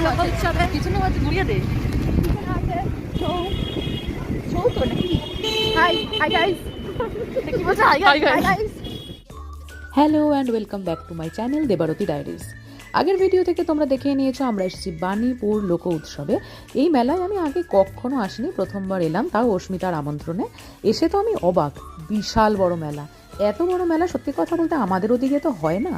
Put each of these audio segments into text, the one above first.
লোক উৎসবে পিছনে হচ্ছে ঘুরিয়ে দে hello and welcome back to my channel Debarati diaries. আগের ভিডিও থেকে তোমরা দেখে নিয়েছো আমরা এসেছি বাণীপুর লোক উৎসবে। এই মেলায় আমি আগে কখনো আসিনি, প্রথমবার এলাম, তাও অস্মিতার আমন্ত্রণে। এসে তো আমি অবাক, বিশাল বড় মেলা। এত বড় মেলা সত্যি কথা বলতে আমাদের ওদিকে তো হয় না।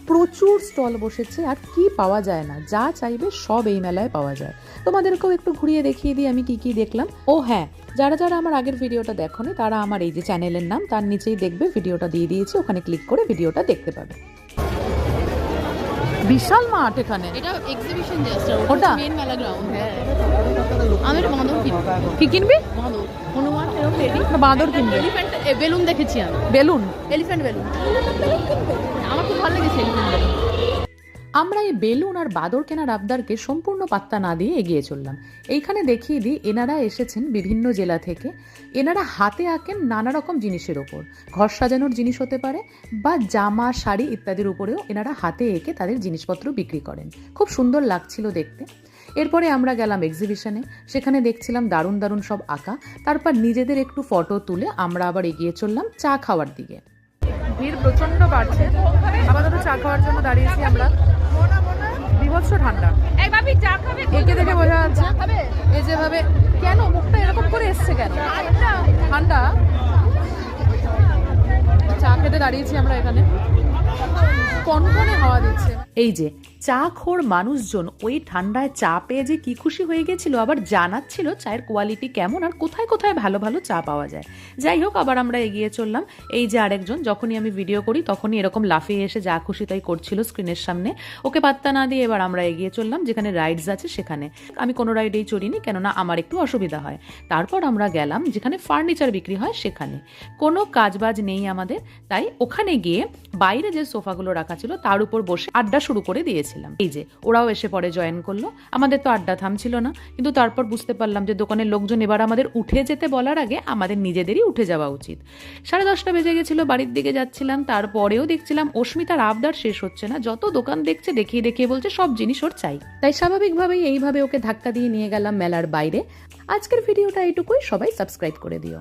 প্রচুর স্টল বসেছে আর কি পাওয়া যায় না, যা চাইবে সব এই মেলায় পাওয়া যায়। তোমাদেরকেও একটু ঘুরিয়ে দেখিয়ে দিই আমি কি কি দেখলাম। ও হ্যাঁ, যারা যারা আমার আগের ভিডিওটা দেখোনি তারা আমার এই যে চ্যানেলের নাম তার নিচেই দেখবে, ভিডিওটা দিয়ে দিয়েছি, ওখানে ক্লিক করে ভিডিওটা দেখতে পাবে। বিশাল মাঠ এখানে, এটা এক্সিবিশন জাস্ট, ওটা মেইন মেলা গ্রাউন্ড। হ্যাঁ, আমি একটা বাঁদর কিনবো। কি কিনবি? বাঁদর, হনুমান এরকম রেডি। বাঁদর কিনবে? এলিফ্যান্ট বেলুন দেখেছি আমি। বেলুন? এলিফ্যান্ট বেলুন আমার খুব ভালো লেগেছে এলিফ্যান্ট বেলুন। আমরা এই বেলুন আর বাদর কেনার আবদারকে সম্পূর্ণ পাত্তা না দিয়ে এগিয়ে চললাম। এইখানে দেখিয়ে দিই, এনারা এসেছেন বিভিন্ন জেলা থেকে। এনারা হাতে আঁকেন নানা রকম জিনিসের ওপর, ঘর সাজানোর জিনিস হতে পারে বা জামা শাড়ি ইত্যাদির উপরেও এনারা হাতে এঁকে তাদের জিনিসপত্র বিক্রি করেন। খুব সুন্দর লাগছিল দেখতে। এরপরে আমরা গেলাম এক্সিবিশনে, সেখানে দেখছিলাম দারুণ দারুণ সব আঁকা। তারপর নিজেদের একটু ফটো তুলে আমরা আবার এগিয়ে চললাম চা খাওয়ার দিকে। ভিড় প্রচন্ড বাড়ছে, আপাতত চা খাওয়ার জন্য দাঁড়িয়েছি আমরা। বিভৎস ঠান্ডা, একে দেখে বোঝা যাচ্ছে। এই যেভাবে কেন মুখটা এরকম করে এসছে কেন? ঠান্ডা। চা খেতে দাঁড়িয়েছি আমরা এখানে, কনকনে হাওয়া দিচ্ছে। এই যে চা খোর মানুষজন ওই ঠান্ডায় চা পেয়ে যে কি খুশি হয়ে গেছিল, আবার জানাচ্ছিল চায়ের কোয়ালিটি কেমন আর কোথায় কোথায় ভালো ভালো চা পাওয়া যায়। যাই হোক, আবার আমরা এগিয়ে চললাম। এই যে আরেকজন, যখনই আমি ভিডিও করি তখনই এরকম লাফিয়ে এসে যা খুশি তাই করছিল স্ক্রিনের সামনে। ওকে পাত্তা না দিয়ে এবার আমরা এগিয়ে চললাম যেখানে রাইডস আছে সেখানে। আমি কোনো রাইডেই চড়িনি, কেননা আমার একটু অসুবিধা হয়। তারপর আমরা গেলাম যেখানে ফার্নিচার বিক্রি হয় সেখানে। কোনো কাজবাজ নেই আমাদের, তাই ওখানে গিয়ে বাইরে যে সোফাগুলো রাখা ছিল তার উপর বসে আড্ডা শুরু করে দিয়েছিলাম। এই যে ওরাও এসে পরে জয়েন করলো। আমাদের তো আড্ডা থামছিল না, কিন্তু তারপর বুঝতে পারলাম যে দোকানের লোকজন এবার আমাদের উঠে যেতে বলার আগে আমাদের নিজেদেরই উঠে যাওয়া উচিত। 10:30 বেজে গেছিল, বাড়ির দিকে যাচ্ছিলাম। তারপরেও দেখছিলাম অস্মিতার আবদার শেষ হচ্ছে না, যত দোকান দেখছে দেখিয়ে দেখিয়ে বলছে সব জিনিস ওর চাই। তাই স্বাভাবিকভাবেই এইভাবে ওকে ধাক্কা দিয়ে নিয়ে গেলাম মেলার বাইরে। আজকের ভিডিওটা এইটুকুই, সবাই সাবস্ক্রাইব করে দিও।